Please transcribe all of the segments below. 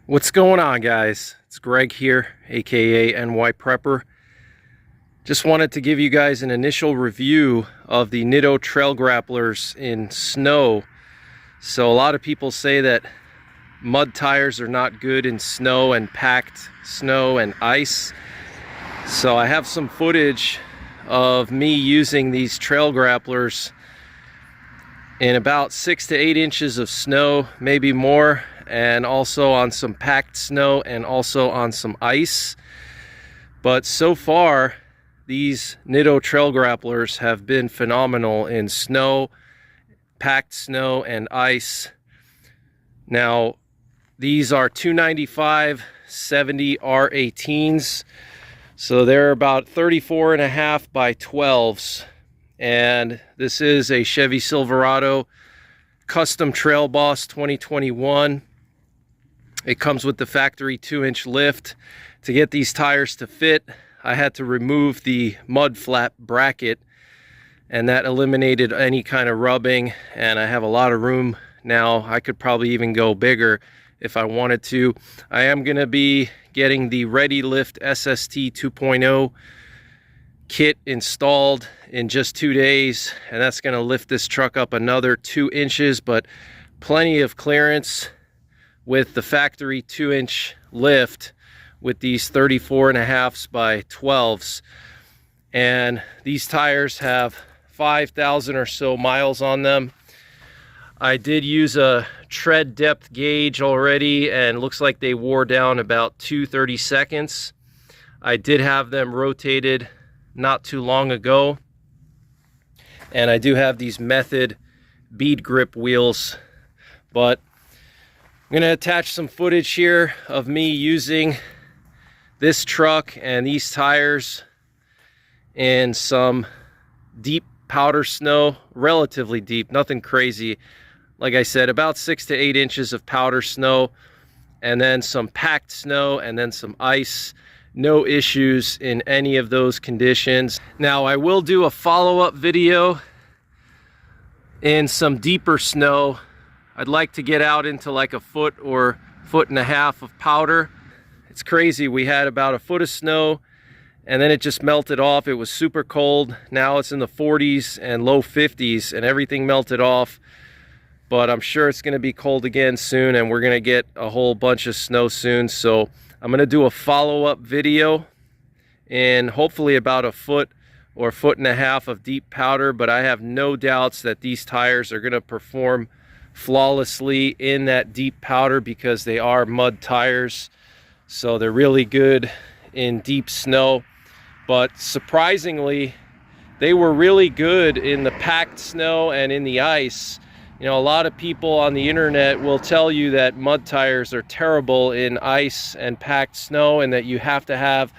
What's going on, guys? It's Greg here, aka NYPrepper. Just wanted to give you guys an initial review of the Nitto trail grapplers in snow. So a lot of people say that mud tires are not good in snow and packed snow and ice. So I have some footage of me using these trail grapplers in about 6 to 8 inches of snow, maybe more, and also on some packed snow and also on some ice. But so far, these Nitto trail grapplers have been phenomenal in snow, packed snow, and ice. Now, these are 295/70 R18s, so they're about 34.5 by 12s. And this is a Chevy Silverado Custom Trail Boss 2021. It comes with the factory 2-inch lift. To get these tires to fit, I had to remove the mud flap bracket, and that eliminated any kind of rubbing, and I have a lot of room now. I could probably even go bigger if I wanted to. I am going to be getting the Ready Lift SST 2.0 kit installed in just 2 days, and that's going to lift this truck up another 2 inches, but plenty of clearance with the factory 2-inch lift with these 34.5s by 12s. And these tires have 5,000 or so miles on them. I did use a tread depth gauge already, and looks like they wore down about 2/32. I did have them rotated not too long ago, and I do have these Method bead grip wheels. But I'm gonna attach some footage here of me using this truck and these tires in some deep powder snow, relatively deep, nothing crazy. Like I said, about 6 to 8 inches of powder snow, and then some packed snow, and then some ice. No issues in any of those conditions. Now, I will do a follow-up video in some deeper snow. I'd like to get out into like a foot or 1.5 feet of powder. It's crazy. We had about a foot of snow, and then it just melted off. It was super cold. Now it's in the 40s and low 50s, and everything melted off. But I'm sure it's going to be cold again soon, and we're going to get a whole bunch of snow soon. So I'm going to do a follow-up video in hopefully about a foot or 1.5 feet of deep powder, but I have no doubts that these tires are going to perform flawlessly in that deep powder because they are mud tires. So they're really good in deep snow. But surprisingly, they were really good in the packed snow and in the ice. You know, a lot of people on the internet will tell you that mud tires are terrible in ice and packed snow, and that you have to have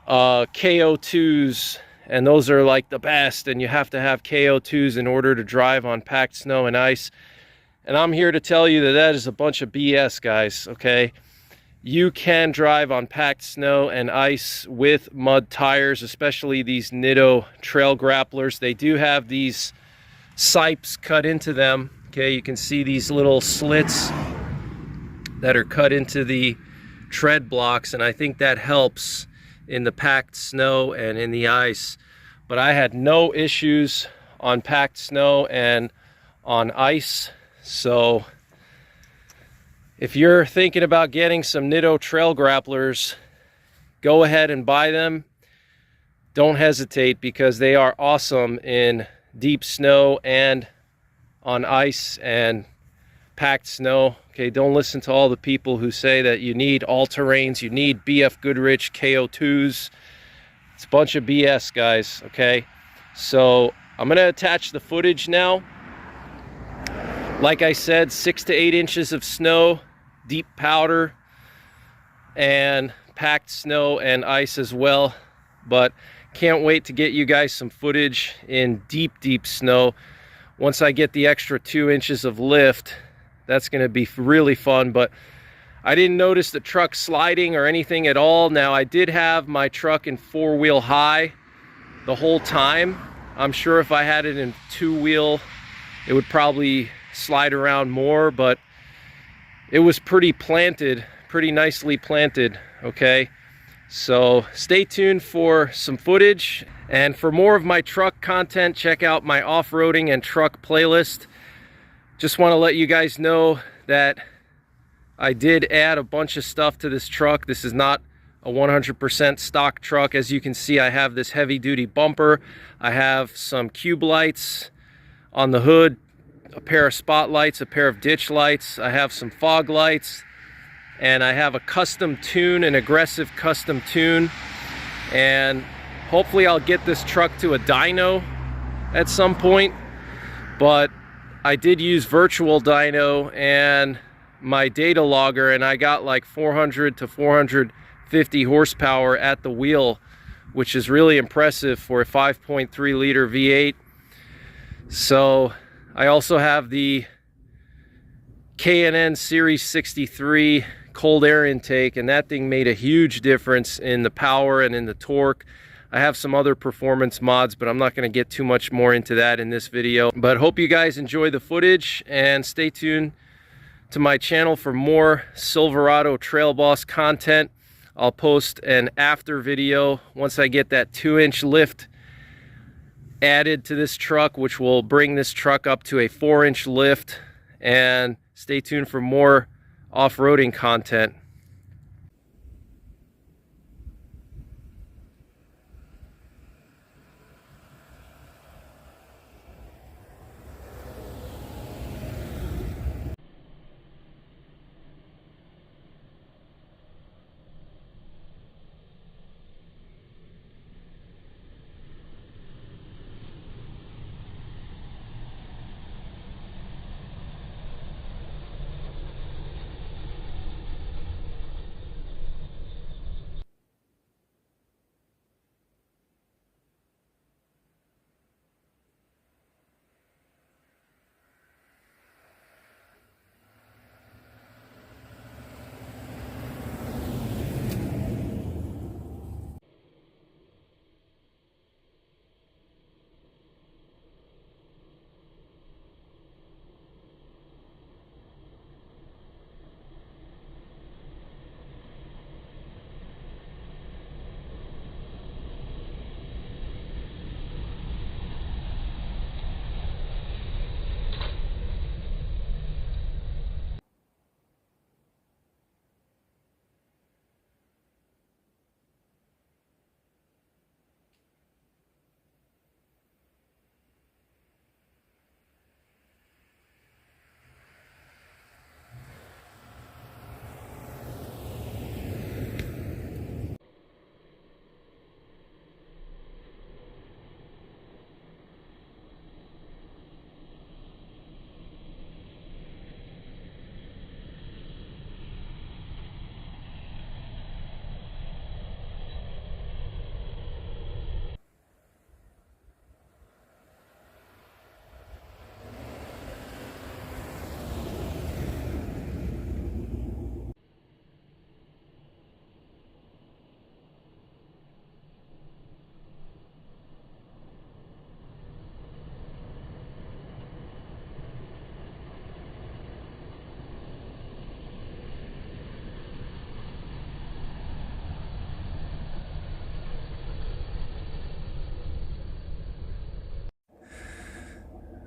KO2s, and those are like the best, and you have to have KO2s in order to drive on packed snow and ice. And I'm here to tell you that that is a bunch of BS, guys, okay? You can drive on packed snow and ice with mud tires, especially these Nitto trail grapplers. They do have these sipes cut into them. Okay, you can see these little slits that are cut into the tread blocks, and I think that helps in the packed snow and in the ice. But I had no issues on packed snow and on ice. So if you're thinking about getting some Nitto trail grapplers, go ahead and buy them. Don't hesitate, because they are awesome in deep snow and on ice and packed snow. Okay, don't listen to all the people who say that you need all-terrains, you need BF Goodrich KO2s. It's a bunch of BS, guys, okay? So I'm gonna attach the footage now. Like I said, 6 to 8 inches of snow, deep powder, and packed snow and ice as well. But can't wait to get you guys some footage in deep snow. Once I get the extra 2 inches of lift, that's going to be really fun. But I didn't notice the truck sliding or anything at all. Now, I did have my truck in 4-wheel high the whole time. I'm sure if I had it in 2-wheel, it would probably slide around more, but it was pretty planted pretty nicely planted, okay? So stay tuned for some footage, and for more of my truck content, check out my off-roading and truck playlist. Just want to let you guys know that I did add a bunch of stuff to this truck. This is not a 100% stock truck. As you can see, I have this heavy-duty bumper. I have some cube lights on the hood, a pair of spotlights, a pair of ditch lights. I have some fog lights, and I have a custom tune, an aggressive custom tune. And hopefully I'll get this truck to a dyno at some point. But I did use virtual dyno and my data logger, and I got like 400 to 450 horsepower at the wheel, which is really impressive for a 5.3 liter V8. So I also have the K&N Series 63 cold air intake, and that thing made a huge difference in the power and in the torque. I have some other performance mods, but I'm not going to get too much more into that in this video. But hope you guys enjoy the footage, and stay tuned to my channel for more Silverado Trail Boss content. I'll post an after video once I get that 2-inch lift added to this truck, which will bring this truck up to a 4-inch lift. And stay tuned for more off-roading content.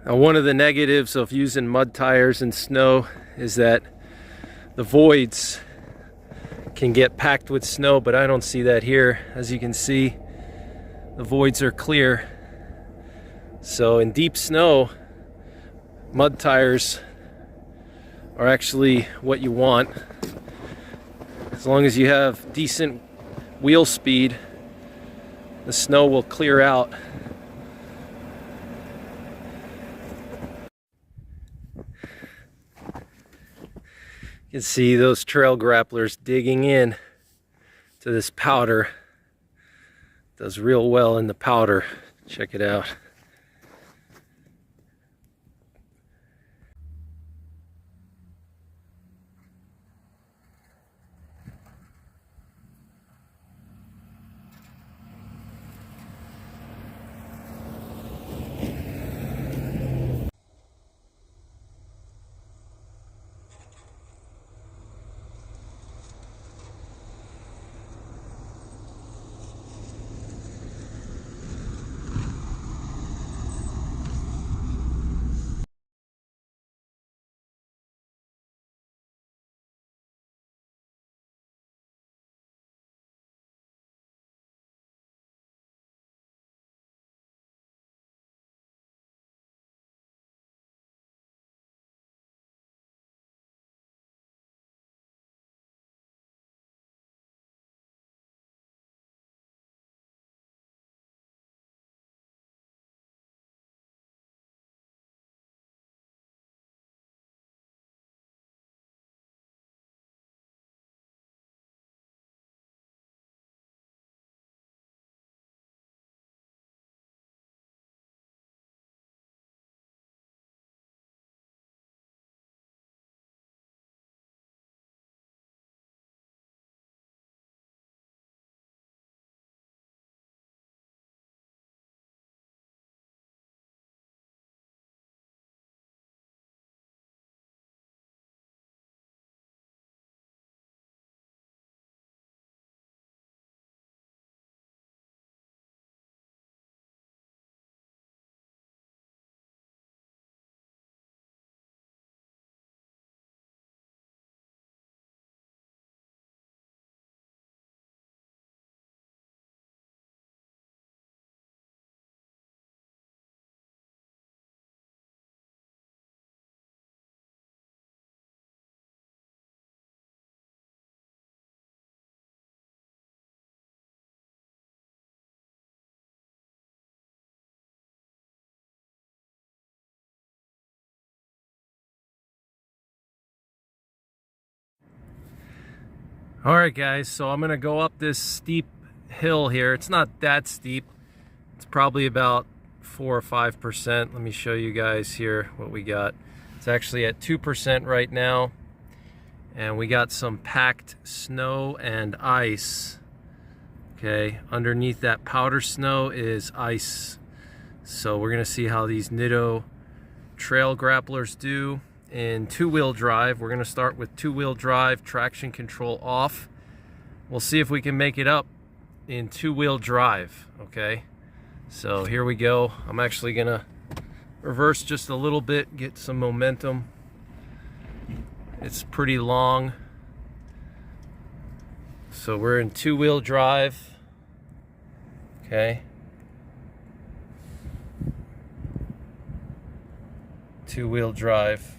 Now, one of the negatives of using mud tires in snow is that the voids can get packed with snow, but I don't see that here. As you can see, the voids are clear. So in deep snow, mud tires are actually what you want. As long as you have decent wheel speed, the snow will clear out. You can see those trail grapplers digging in to this powder. Does real well in the powder. Check it out. All right, guys, so I'm gonna go up this steep hill here. It's not that steep. It's probably about 4 or 5%. Let me show you guys here what we got. It's actually at 2% right now. And we got some packed snow and ice. Okay, underneath that powder snow is ice. So we're gonna see how these Nitto trail grapplers do in two-wheel drive. We're gonna start with two-wheel drive, traction control off. We'll see if we can make it up in two-wheel drive, okay? So here we go. I'm actually gonna reverse just a little bit, get some momentum. It's pretty long. So we're in two-wheel drive, okay? Two-wheel drive.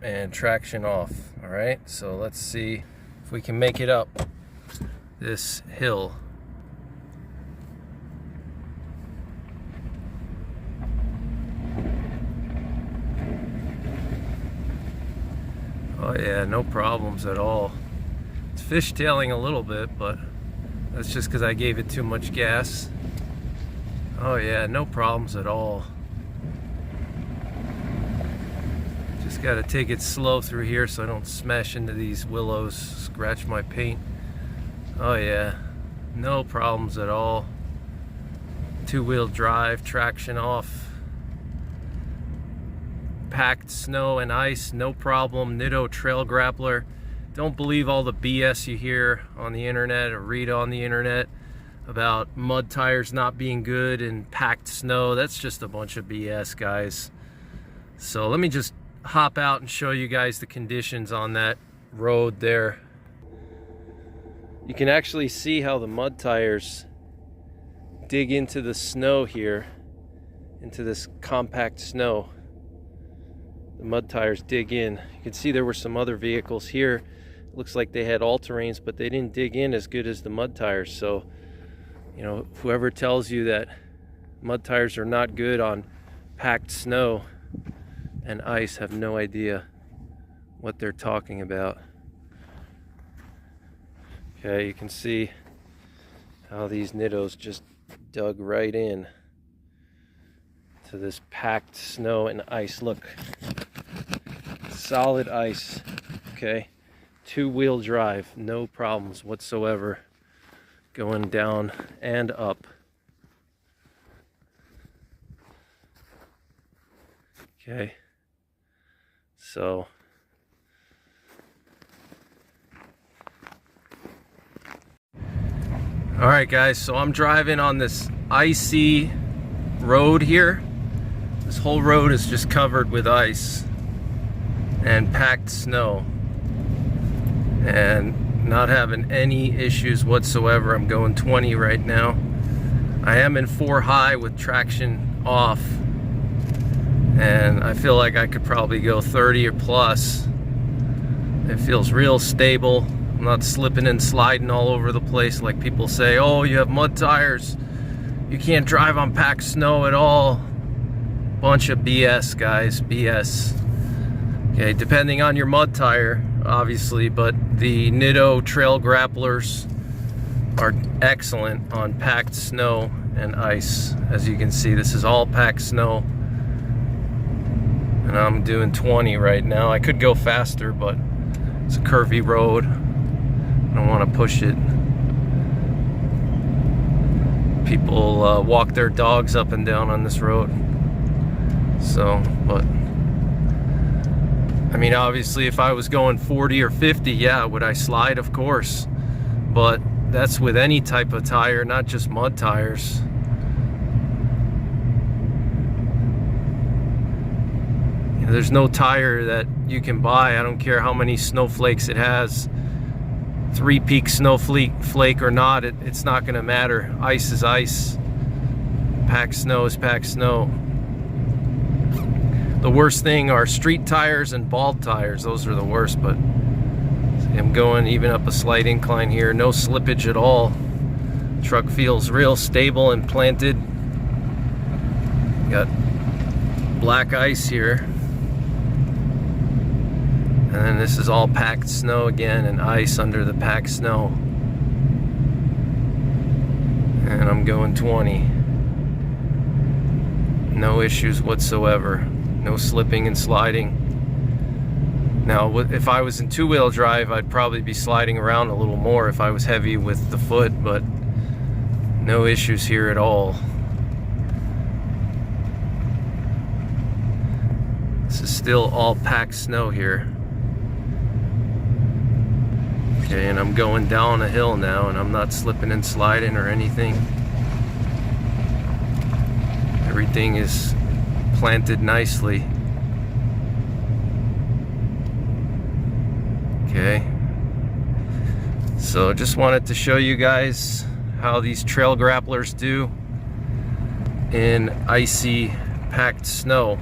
And traction off. All right, so let's see if we can make it up this hill. Oh yeah, no problems at all. It's fishtailing a little bit, but that's just because I gave it too much gas. Oh yeah, no problems at all. Just gotta take it slow through here so I don't smash into these willows, scratch my paint. Oh yeah, no problems at all. Two-wheel drive, traction off. Packed snow and ice, no problem. Nitto trail grappler. Don't believe all the BS you hear on the internet or read on the internet about mud tires not being good and packed snow. That's just a bunch of BS, guys. So let me just hop out and show you guys the conditions on that road there. You can actually see how the mud tires dig into the snow here, into this compact snow. The mud tires dig in. You can see there were some other vehicles here. Looks like they had all-terrains, but they didn't dig in as good as the mud tires. So, you know, whoever tells you that mud tires are not good on packed snow and ice have no idea what they're talking about. Okay, you can see how these Nittos just dug right in to this packed snow and ice. Look, solid ice. Okay, two-wheel drive, no problems whatsoever going down and up. Okay, so all right, guys, so I'm driving on this icy road here. This whole road is just covered with ice and packed snow, and not having any issues whatsoever. I'm going 20 right now. I am in 4 high with traction off, and I feel like I could probably go 30 or plus. It feels real stable. I'm not slipping and sliding all over the place like people say. Oh, you have mud tires, you can't drive on packed snow at all. Bunch of BS, guys, BS. Okay, depending on your mud tire, obviously, but the Nitto trail grapplers are excellent on packed snow and ice. As you can see, this is all packed snow, and I'm doing 20 right now. I could go faster, but it's a curvy road. I don't want to push it. People walk their dogs up and down on this road. So, but I mean, obviously if I was going 40 or 50, yeah, would I slide? Of course. But that's with any type of tire, not just mud tires. There's no tire that you can buy, I don't care how many snowflakes it has, 3-peak snowflake or not, it's not going to matter. Ice is ice. Packed snow is packed snow. The worst thing are street tires and bald tires. Those are the worst, but I'm going even up a slight incline here. No slippage at all. Truck feels real stable and planted. Got black ice here. And then this is all packed snow again, and ice under the packed snow. And I'm going 20. No issues whatsoever. No slipping and sliding. Now, if I was in two-wheel drive, I'd probably be sliding around a little more if I was heavy with the foot, but no issues here at all. This is still all packed snow here. Okay, and I'm going down a hill now, and I'm not slipping and sliding or anything. Everything is planted nicely. Okay, so just wanted to show you guys how these trail grapplers do in icy packed snow.